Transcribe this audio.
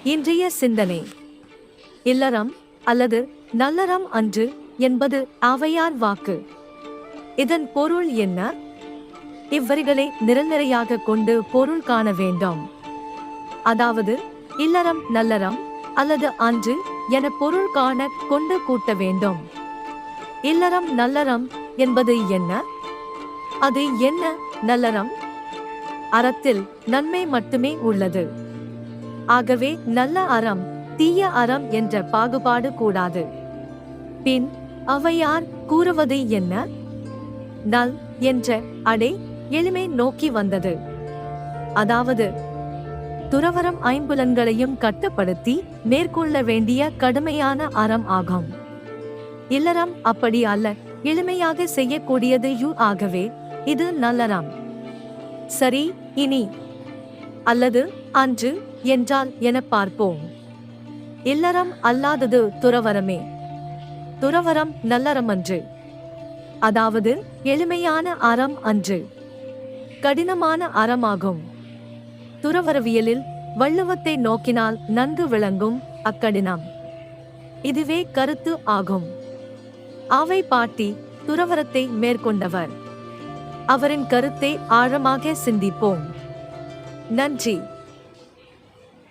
இன்றைய சிந்தனை. இல்லறம் அல்லது நல்லறம் அன்று என்பது ஔவையார் வாக்கு. இதன் பொருள் என்ன? இவ்வரிகளை நிரல்நிறையாக கொண்டு பொருள் காண வேண்டும். அதாவது, இல்லறம் நல்லறம் அல்லது அன்று என பொருள் காண கொண்டு கூட்ட வேண்டும். இல்லறம் நல்லறம் என்பது என்ன? அது என்ன நல்லறம்? அறத்தில் நன்மை மட்டுமே உள்ளது. ஆகவே நல்ல அறம் தீய அறம் என்ற பாகுபாடு கூடாது. பின் ஔவையார் கூறுவது என்ன? நல் என்ற அடை எளிமை நோக்கி வந்தது. அதாவது, துறவறம் ஐம்புலன்களையும் கட்டுப்படுத்தி மேற்கொள்ள வேண்டிய கடுமையான அறம் ஆகும். இல்லறம் அப்படி அல்ல, எளிமையாக செய்யக்கூடியது. ஆகவே இது நல்லறம். சரி, இனி அல்லது அன்று என்றால் என பார்ப்போம். இல்லறம் அல்லாதது துறவரமே. துறவரம் நல்லறமன்று. அதாவது எளிமையான அறம் அன்று, கடினமான அறமாகும். துறவரவியலில் வள்ளுவத்தை நோக்கினால் நன்கு விளங்கும் அக்கடினம். இதுவே கருத்து ஆகும். ஆவை பாட்டி துறவரத்தை மேற்கொண்டவர். அவரின் கருத்தை ஆழமாக சிந்திப்போம். நன்றி.